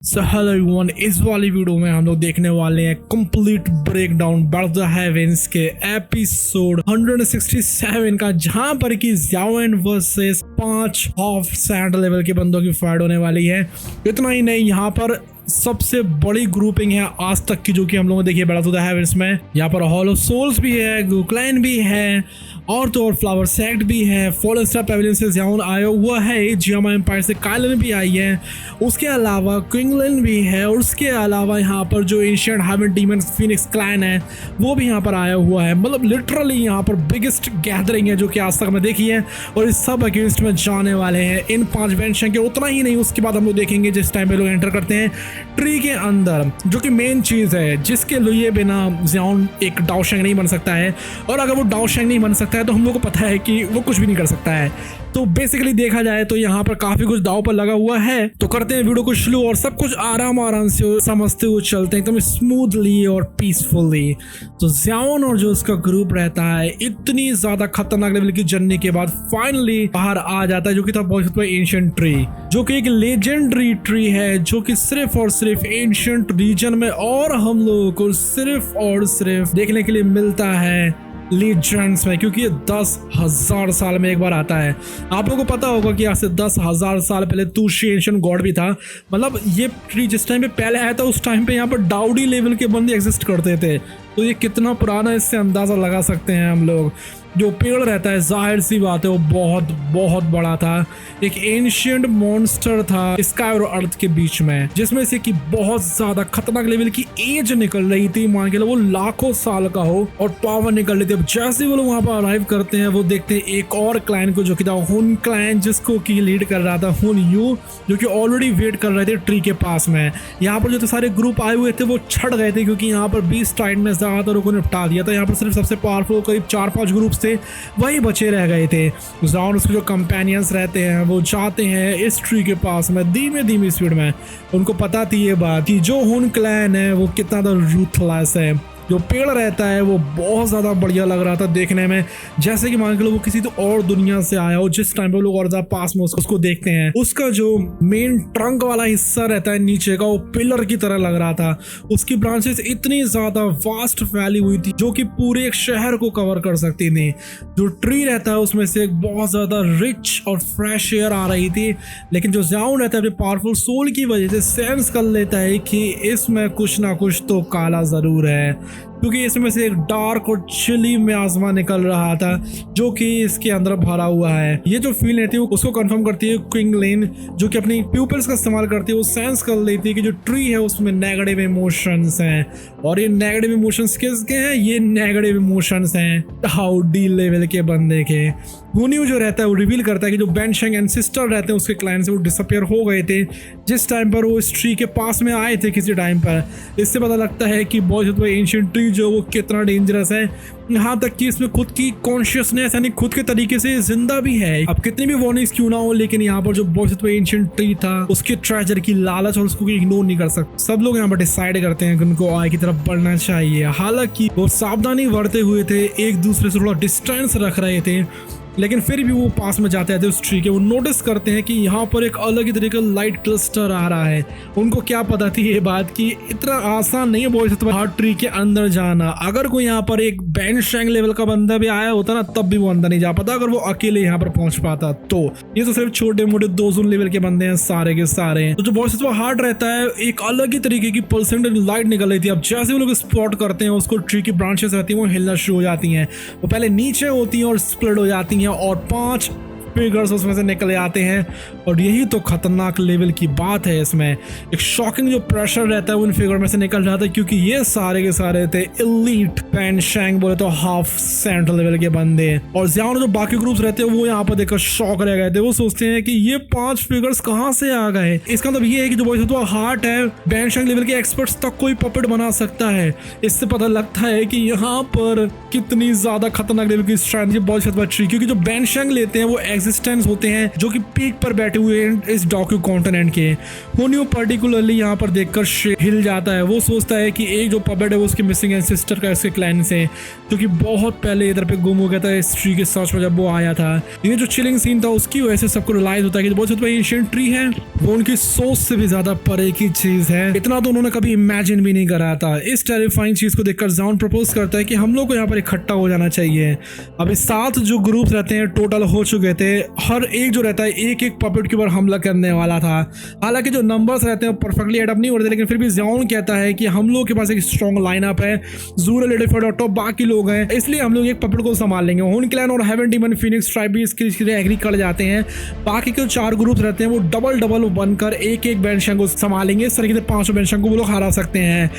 So hello everyone, इस वाली video में हम लोग देखने वाले हैं complete breakdown birth the heavens के एपिसोड 167 का, जहां पर कि ज़ाओयन वर्सेस 5 हाफ सैंड लेवल के बंदों की फाइट होने वाली है। इतना ही नहीं, यहाँ पर सबसे बड़ी ग्रुपिंग है आज तक की जो कि हम लोगों ने देखी है बर्थ ऑफ द हेवेंस में। यहाँ पर हॉलो सोल्स भी है, गुक्लैन भी है और तो और फ्लावर सेक्ट भी है। फॉलन स्टार पेविलियन से ज़ाओयन आया हुआ है, जियामा एम्पायर से काइलन भी आई है, उसके अलावा क्विंगलन भी है और उसके अलावा यहाँ पर जो ancient heaven demon phoenix clan है वो भी यहाँ पर आया हुआ है। मतलब लिटरली यहाँ पर बिगेस्ट गैदरिंग है जो कि आज तक मैं देखी है और इस सब अगेंस्ट में जाने वाले हैं इन 5 वेंट्स के। उतना ही नहीं, उसके बाद हम लोग देखेंगे जिस टाइम पे लोग एंटर करते हैं ट्री के अंदर, जो कि मेन चीज़ है जिसके लिए बिना ज़ाओयन एक डाओशेंग नहीं बन सकता है। और अगर वो डाओशेंग नहीं बन सकता है तो हम लोग को पता है कि वो कुछ भी नहीं कर सकता है। तो बेसिकली देखा जाए तो यहाँ पर काफी कुछ दाव पर लगा हुआ है। तो करते हैं वीडियो को शुरू और सब कुछ आराम से समझते हुए चलते हैं एकदम स्मूथली और पीसफुली। तो ज़ाओयन और जो उसका ग्रुप रहता है इतनी ज्यादा खतरनाक लेवल की जर्नी के बाद फाइनली बाहर आ जाता है, जो कि था बहुत एंशिएंट ट्री, जो कि एक लेजेंडरी ट्री है जो कि सिर्फ और सिर्फ एंशिएंट रीजन में और हम लोगों को सिर्फ और सिर्फ देखने के लिए मिलता है लीजेंड्स में, क्योंकि ये 10,000 साल में एक बार आता है। आप लोगों को पता होगा कि आज से 10,000 साल पहले तुशी एंशिएंट गॉड भी था। मतलब ये ट्री जिस टाइम पे पहले आया था उस टाइम पे यहाँ पर डाउडी लेवल के बंदे एग्जिस्ट करते थे। तो ये कितना पुराना, इससे अंदाजा लगा सकते हैं हम लोग। जो पेड़ रहता है जाहिर सी बात है वो बहुत बड़ा था, एक एंशिएंट मॉन्स्टर था स्काई और अर्थ के बीच में, जिसमें से कि बहुत ज्यादा खतरनाक लेवल की एज निकल रही थी। मान के लो वो लाखों साल का हो और पावर निकल रही थी। अब जैसे वो लोग वहां पर अराइव करते हैं वो देखते हैं एक और क्लैन को, जो कि था हुन क्लैन, जिसको की लीड कर रहा था हुन यू, जो कि ऑलरेडी वेट कर रहे थे ट्री के पास में। यहाँ पर जो सारे ग्रुप आए हुए थे वो छट गए थे, क्योंकि यहाँ पर 20 टाइड में ज्यादातर लोगों ने निपटा दिया था। यहाँ पर सिर्फ सबसे पावरफुल करीब 4-5 ग्रुप थे वही बचे रह गए थे। ज़ाओयन उसके जो कंपेनियंस रहते हैं वो जाते हैं इस ट्री के पास में धीमे स्पीड में। उनको पता थी ये बात कि जो हुन क्लैन है वो कितना रूथलेस है। जो पेड़ रहता है वो बहुत ज़्यादा बढ़िया लग रहा था देखने में, जैसे कि मान के लो वो किसी तो और दुनिया से आया हो। जिस टाइम पे लोग और ज़्यादा पास में उसको देखते हैं, उसका जो मेन ट्रंक वाला हिस्सा रहता है नीचे का, वो पिलर की तरह लग रहा था। उसकी ब्रांचेस इतनी ज़्यादा वास्ट फैली हुई थी जो कि पूरे एक शहर को कवर कर सकती थी। जो ट्री रहता है उसमें से एक बहुत ज़्यादा रिच और फ्रेश एयर आ रही थी, लेकिन जो ज़ाओयन रहता है अपने पावरफुल सोल की वजह से सेंस कर लेता है कि इसमें कुछ ना कुछ तो काला ज़रूर है, क्योंकि इसमें से एक डार्क और चिली मियाज़मा निकल रहा था जो कि इसके अंदर भरा हुआ है। ये जो फील रहती है उसको कंफर्म करती है क्विंगलन, जो कि अपनी प्यूपल्स का इस्तेमाल करती है। वो सेंस कर लेती है कि जो ट्री है उसमें नेगेटिव इमोशंस हैं, और ये नेगेटिव इमोशंस किसके हैं? ये नेगेटिव इमोशंस हैं डाउडी लेवल के बंदे के। हुनियू जो रहता है वो रिवील करता है कि जो बेनशेंग एंसेस्टर रहते हैं उसके क्लाइंट से वो डिसअपियर हो गए थे जिस टाइम पर वो इस ट्री के पास में आए थे किसी टाइम पर। इससे पता लगता है कि बहुत एंशिएंट ट्री जो वो कितना डेंजरस है, यहाँ तक कि इसमें खुद की कॉन्शियसनेस यानी खुद के तरीके से जिंदा भी है। अब कितनी भी वार्निंग्स क्यों ना हो, लेकिन यहाँ पर जो बहुत एंशिएंट ट्री था उसके ट्रेजर की लालच और उसको इग्नोर नहीं कर सकते। सब लोग यहाँ पर डिसाइड करते हैं कि उनको आगे की तरफ बढ़ना चाहिए। हालांकि वो सावधानी बरते हुए थे, एक दूसरे से थोड़ा डिस्टेंस रख रहे थे, लेकिन फिर भी वो पास में जाते थे उस ट्री के। वो नोटिस करते हैं कि यहाँ पर एक अलग ही तरीके का लाइट क्लस्टर आ रहा है। उनको क्या पता थी ये बात कि इतना आसान नहीं है बहुत हार्ड ट्री के अंदर जाना। अगर कोई यहाँ पर एक बेनशेंग लेवल का बंदा भी आया होता ना तब भी वो अंदर नहीं जा पाता, अगर वो अकेले यहाँ पर पहुंच पाता तो। ये तो सिर्फ छोटे मोटे 2 जोन लेवल के बंदे हैं सारे के सारे। तो जो बहुत हार्ड रहता है एक अलग ही तरीके की परसेंटेज लाइट निकल रही थी। अब जैसे वो लोग स्पॉट करते हैं उसको, ट्री की ब्रांचेस रहती हैं वो हिलना शुरू हो जाती हैं। वो पहले नीचे होती हैं और स्प्लिट हो जाती हैं और 5 फिगर्स उसमें से निकले आते हैं। और यही तो खतरनाक लेवल की बात है। इसमें एक शॉकिंग जो प्रेशर रहता है उन फिगर में से निकल रहा था, क्योंकि ये सारे के सारे थे एलीट बेनशेंग बोले तो हाफ सेंट्रल लेवल के बंदे। और ज़ाओयन जो बाकी ग्रुप्स रहते हैं वो यहाँ पर देखकर शॉक रह गए थे। वो सोचते हैं कि ये 5 फिगर्स कहाँ से आ गए। इसका मतलब ये है कि जो बहुत हार्ट है बेनशेंग लेवल के एक्सपर्ट्स तक कोई पपेट बना सकता है। इससे पता लगता है कि यहाँ पर कितनी ज्यादा खतरनाक लेवल की स्ट्रैटेजी बहुत ट्री, क्योंकि जो बेनशेंग लेते हैं वो एग्जिस्टेंस होते हैं जो कि पीक पर बैठे हुए हैं इस डॉक्यू कॉन्टिनेंट के। हुनियो पर्टिकुलरली यहाँ पर देखकर हिल जाता है। वो सोचता है कि एक जो पपेट है वो उसके मिसिंग एंसेस्टर का इसके क्लैन से, जो कि बहुत पहले इधर पे गुम हो गया था इस ट्री के सर्च में जब वो आया था। ये जो चिलिंग सीन था उसकी वजह से सबको रियलाइज होता है कि बहुत एंशिएंट ट्री है वो उनकी सोच से भी ज्यादा परे की चीज है। इतना तो उन्होंने कभी इमेजिन भी नहीं करा था। इस टेरिफाइंग चीज को देखकर ज़ाउन प्रपोज करता है कि हम लोग को यहाँ पर इकट्ठा हो जाना चाहिए। अब इस 7 जो ग्रुप रहते हैं टोटल हो चुके थे, हर एक जो रहता है एक एक पपेट के ऊपर हमला करने वाला था। हालांकि जो नंबर्स रहते हैं परफेक्टली एडअप नहीं होते, लेकिन फिर भी ज़ाउन कहता है कि हम लोग के पास एक स्ट्रॉन्ग लाइनअप है, ज़ूर, लेडिफर्ड और टॉप बाकी लोग हैं, इसलिए हम लोग एक पपेट को संभाल लेंगे। हुन क्लैन और हेवन डीमन फीनिक्स ट्राइब भी इसके लिए एग्री कर जाते हैं। बाकी के 4 ग्रुप रहते हैं वो डबल डबल बनकर एक एक बेंशंग को संभालेंगे। इस तरीके से 5 बेंशंग को वो लोग हरा सकते हैं।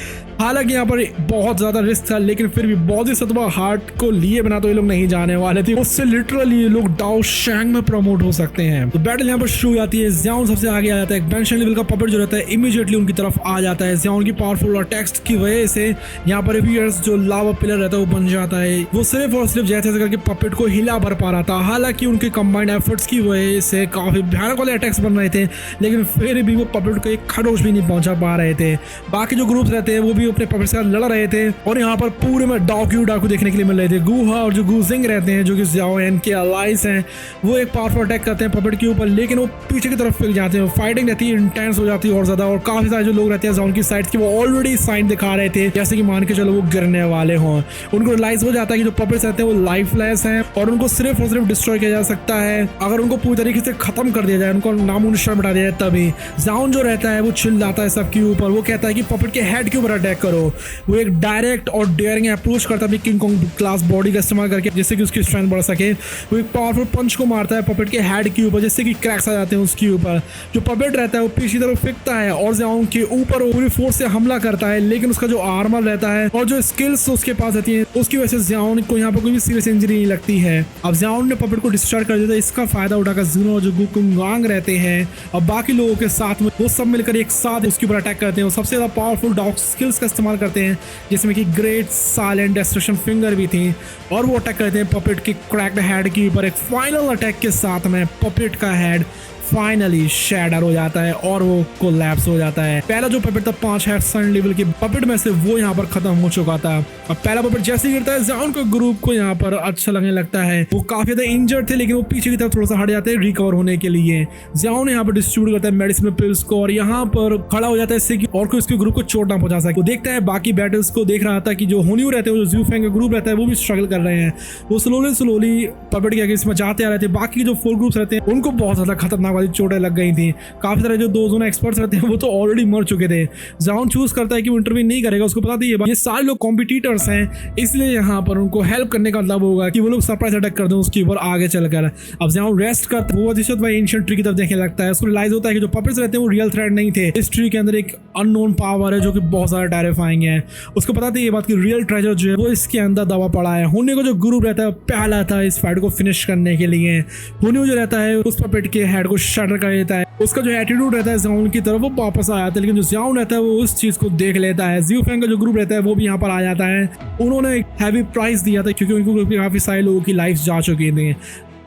हालांकि यहाँ पर बहुत ज्यादा रिस्क था, लेकिन फिर भी बॉडी सतबा हार्ट को लिए बिना तो ये लोग नहीं जाने वाले थे। उससे लिटरली ये लोग डाओ शैंग में प्रमोट हो सकते हैं। तो बैटल यहाँ पर शुरू हो जाती है। ज़ाउन सबसे आगे आ जाता है। बेंशंग लेवल का पपेट जो रहता है इमीडिएटली उनकी तरफ आ जाता है। ज़ाउन की पावरफुल अटैक्स की वजह से यहाँ पर जो लावा पिलर रहता है वो बन जाता है। वो सिर्फ और सिर्फ जैसे करके पपेट को हिला भर पा रहा था। हालांकि उनके कंबाइंड एफर्ट्स की वजह से काफी भयानक वाले अटैक्स बन रहे थे, लेकिन फिर भी वो पपेट को एक खरोच भी नहीं पहुंचा पा रहे थे। बाकी जो ग्रुप रहते हैं वो भी अपने पपेट से लड़ रहे थे और यहाँ पर पूरे में डाकू देखने के लिए मिल रहे थे। गुहा और जो गुजिंग रहते हैं जो कि ज़ाओएन के अलाइज हैं, वो एक पावरफुल अटैक करते हैं पपेट के ऊपर, लेकिन वो पीछे की तरफ फिर जाते हैं। फाइटिंग रहती है, इंटेंस हो जाती है और ज्यादा। और काफी सारे जो लोग रहते हैं ज़ाओन की साइड के वो ऑलरेडी साइन दिखा रहे थे जैसे कि मान के चलो वो गिरने वाले हों। उनको रियलाइज हो जाता है कि जो पपेट्स रहते हैं वो लाइफलेस हैं और उनको सिर्फ और सिर्फ डिस्ट्रॉय किया जा सकता है अगर उनको पूरी तरीके से खत्म कर दिया जाए, उनको नामो निशान मिटा दिया जाए तभी। ज़ाओन जो रहता है वो चिल्लाता है सबके ऊपर। वो कहता है कि पपेट के हेड के ऊपर अटैक करो। वो एक डायरेक्ट और डेयरिंग अप्रोच करता है किंग कॉन्ग क्लास बॉडी का इस्तेमाल करके, जिससे कि उसकी स्ट्रेंथ बढ़ सके। वो एक पावरफुल पंच को मारता है पपेट के हेड के ऊपर, जिससे कि क्रैक्स आ जाते हैं उसके ऊपर। जो पपेट रहता है वो पीछे तरफ फेंकता है और ज़ाओन के ऊपर पूरी फोर्स से हमला करता है, लेकिन उसका जो आर्मर रहता है और जो स्किल्स उसके पास रहती है उसकी वजह से ज़ाओन को यहाँ पर कोई भी सीरियस इंजरी नहीं लगती है। अब ज़ाओन ने पपेट को डिस्ट्रॉय कर दिया। इसका फायदा उठाकर ज़ूनो और जो गुकुंगांग रहते हैं और बाकी लोगों के साथ में वो सब मिलकर एक साथ उसके ऊपर अटैक करते हैं। वो सबसे ज्यादा पावरफुल डॉग स्किल्स का इस्तेमाल करते हैं, जिसमें कि ग्रेट साइलेंट डिस्ट्रक्शन फिंगर भी थी, और वो अटैक करते हैं पपेट के क्रैक्ड हेड के ऊपर। एक फाइनल अटैक के साथ में पपेट का हेड फाइनली शैडर हो जाता है और वो कोलैप्स हो जाता है। पहला जो पपेट था 5 हेड लेवल के पपेट में से वो यहाँ पर खत्म हो चुका था। अब पहला पपेट जैसे ही गिरता है ज़ाओन का ग्रुप को यहाँ पर अच्छा लगने लगता है। वो काफी ज्यादा इंजर्ड थे, लेकिन वो पीछे की तरफ थोड़ा सा हट जाते हैं रिकवर होने के लिए। ज़ाओन यहाँ पर डिस्ट्रीब्यूट करता है मेडिसिन पिल्स को और यहाँ पर खड़ा हो जाता है इससे कि और कोई उसके ग्रुप को चोट ना पहुंचा सके। वो देखता है बाकी बैटल्स को, देख रहा था कि जो हुनियो रहते हैं, जो ज़ूफेंग का ग्रुप रहता है वो भी स्ट्रगल कर रहे हैं। वो स्लोली पपेट के अगेंस्ट में जाते आ रहे थे। बाकी जो 4 ग्रुप्स रहते हैं उनको बहुत ज्यादा खतरनाक वाली चोटें लग गई थी। काफी सारे जो दोनों एक्सपर्ट्स रहते हैं वो तो ऑलरेडी मर चुके थे। ज़ाओन चूज करता है कि वो इंटरव्यू नहीं करेगा। उसको पता थी ये सारे लोग कॉम्पिटिटर्स हैं, इसलिए यहाँ पर उनको हेल्प करने का मतलब होगा कि वो लोग सरप्राइज अटैक कर दें उसके ऊपर आगे चलकर। अब ज़ाओन रेस्ट करता है, वो अधिशत भाई एंशिएंट ट्री की तरफ देखने लगता है। उसको रियलाइज होता है कि जो पपेट्स रहते हैं वो रियल थ्रेट नहीं थे। इस ट्री के अंदर एक अननोन पावर है जो कि बहुत ज्यादा टेरिफाइंग है। उसको पता थी ये बात कि रियल ट्रेजर जो है वो इसके अंदर दबा पड़ा है। हुनियो का जो ग्रुप रहता है पहला था इस फाइट को फिनिश करने के लिए। हुनियो जो रहता है उस पपेट के हेड को शटर कर देता है। उसका जो एटीट्यूड रहता है ज़ाओन की तरफ वो वापस आ जाता है, लेकिन जो ज़ाओन रहता है वो उस चीज को देख लेता है। ज़ूफेंग का जो ग्रुप रहता है वो भी यहाँ पर आ जाता है। उन्होंने एक हैवी प्राइस दिया था क्योंकि उनको काफी सारे लोगों की लाइफ जा चुकी थी।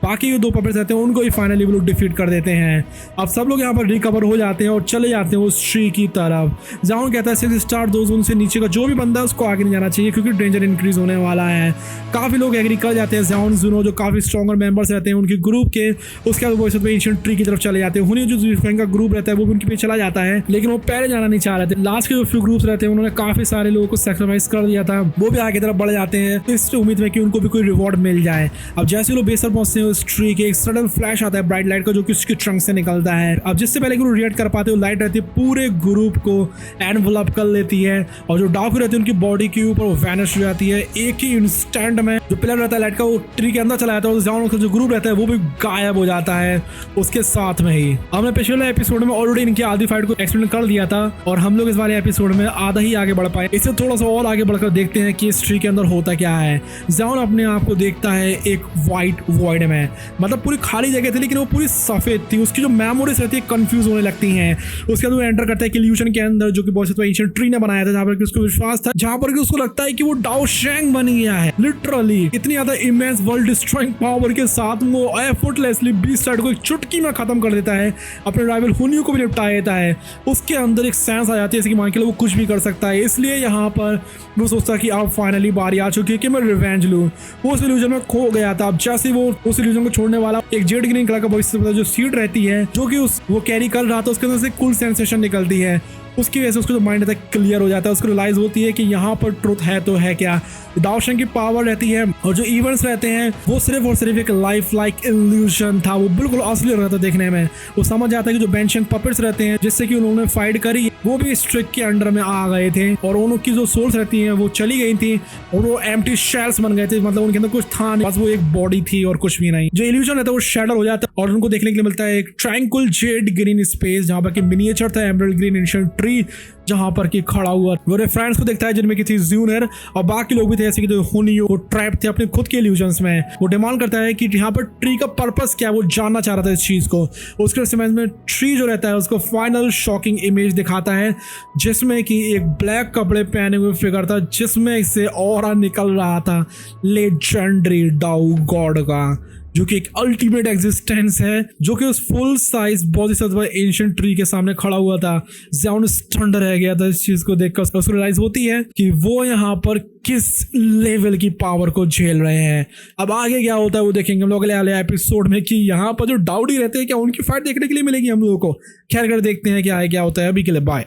बाकी जो 2 पपेट्स रहते हैं उनको ही फाइनली वो लोग डिफीट कर देते हैं। अब सब लोग यहाँ पर रिकवर हो जाते हैं और चले जाते हैं उस ट्री की तरफ। ज़ाओन कहता है 6 स्टार 2 जोन से नीचे का जो भी बंदा है उसको आगे नहीं जाना चाहिए क्योंकि डेंजर इंक्रीज होने वाला है। काफी लोग एग्री कर जाते हैं। ज़ाओन ज़ूनो जो काफी स्ट्रॉन्गर मेंबर्स रहते हैं उनके ग्रुप के, उसके बाद वो एंशिएंट ट्री की तरफ चले जाते हैं। हुनियो जो ज़ूफेंग का ग्रुप रहता है वो भी उनके पीछे चला जाता है, लेकिन वो पहले जाना नहीं चाह रहे थे। लास्ट के जो फ्यू ग्रुप्स रहते हैं उन्होंने काफी सारे लोगों को सैक्रिफाइस कर दिया था, वो भी आगे तरफ बढ़ जाते हैं इस उम्मीद में कि उनको भी कोई रिवॉर्ड मिल जाए। अब जैसे लोग बेसर पहुंचते हैं उस ट्री के, सडन फ्लैश आता है ब्राइट लाइट का जो कि उसके ट्रंक से निकलता है। अब जिससे पहले कि रिएक्ट कर पाते हो लाइट रहती है पूरे ग्रुप को एनवलप कर लेती है और जो डाकू रहती है उनकी बॉडी के ऊपर वो वैनिश हो जाती है एक ही इंस्टेंट में। जो पिलर रहता है लाइट का वो ट्री के अंदर चला जाता है और ज़ाओन का जो ग्रुप रहता है वो भी गायब हो जाता है उसके साथ में ही। हमने पिछले एपिसोड में ऑलरेडी इनकी आधी फाइट को एक्सप्लेन कर दिया था और हम लोग इस वाले एपिसोड में आधा ही आगे बढ़ पाए। इससे थोड़ा सा और आगे बढ़कर देखते हैं कि इस ट्री के अंदर होता क्या है। ज़ाओन अपने आप को देखता है एक व्हाइट वॉइड में। मतलब पूरी खाली जगह थी लेकिन वो पूरी सफेद थी। उसकी जो मेमोरीज रहती है कंफ्यूज होने लगती हैं। उसके बाद वो एंटर करता है कि इल्यूशन के अंदर, जो कि बहुत एंशिएंट ट्री ने बनाया था, जहाँ पर उसको विश्वास था, जहाँ पर उसको लगता है कि वो डाओ शैंग बन गया है। लिटरली इतनी ज्यादा इमेंस वर्ल्ड डिस्ट्रॉइंग पावर के साथ वो एफर्टलेसली बीस्ट को एक चुटकी में खत्म कर देता है, अपने राइवल हुनियो को भी निपटा देता है। उसके अंदर एक सेंस आ जाती है जैसे कि मान के लिए वो कुछ भी कर सकता है। इसलिए यहाँ पर वो सोचता है कि अब फाइनली बारी आ चुकी है कि मैं रिवेंज लूं। वो उस इल्यूजन में खो गया था। अब जैसे वो उस इल्यूजन को छोड़ने वाला, एक जेड ग्रीन कलर का भविष्य जो सीड रहती है, जो कि वो कैरी कर रहा था, उसके अंदर से कूल सेंसेशन निकलती है। उसकी वजह से उसको जो माइंड है क्लियर हो जाता है। उसको रियलाइज होती है कि यहाँ पर ट्रुथ है तो है क्या। डाओ शैंग की पावर रहती है और जो इवेंट्स रहते हैं वो सिर्फ और सिर्फ एक लाइफ लाइक इल्यूशन था। वो बिल्कुल असली रहता था देखने में। वो समझ आता है कि जो बेंशियन पपेट्स रहते हैं जिससे कि उन्होंने फाइट करी, वो भी इस ट्रिक के अंडर में आ गए थे और उनकी जो सोल्स रहती हैं वो चली गई थी और वो एम्प्टी शेल्स बन गए थे। मतलब उनके अंदर कुछ था नहीं, बस वो एक बॉडी थी और कुछ भी नहीं। जो इल्यूशन रहता है वो शैडर हो जाता है और उनको देखने के लिए मिलता है एक ट्रायंगल जेड ग्रीन स्पेस, जहाँ पर कि मिनिएचर था एमरल्ड ग्रीन एंशिएंट ट्री, जहां पर कि खड़ा हुआ। वो अपने फ्रेंड्स को देखता है जिनमें की थी ज़्यूनर और बाकी लोग भी थे जैसे कि जो हुनियो, वो ट्रैप थे अपने खुद के इल्यूजन्स में। वो डिमांड करता है कि यहाँ पर ट्री का पर्पस क्या है, वो जानना चाह रहा था इस चीज को। उसके समझ में ट्री जो रहता है उसको फाइनल शॉकिंग इमेज दिखाता है जिसमें कि एक ब्लैक कपड़े पहने हुए फिगर था जिसमें से ऑरा निकल रहा था लेजेंडरी डाउ गॉड का, जो कि एक अल्टीमेट एग्जिस्टेंस है, जो कि उस full size Bodhisattva ancient tree के सामने खड़ा हुआ था। ज़्याओन स्टंड रह गया था इस चीज को देखकर। उसको रियलाइज होती है कि वो यहाँ पर किस लेवल की पावर को झेल रहे हैं। अब आगे क्या होता है वो देखेंगे हम लोग अगले एपिसोड में कि यहाँ पर जो डाउडी रहते हैं क्या उनकी फाइट देखने के लिए मिलेगी हम लोगों को। खैर कर देखते हैं क्या है क्या होता है। अभी के लिए बाय।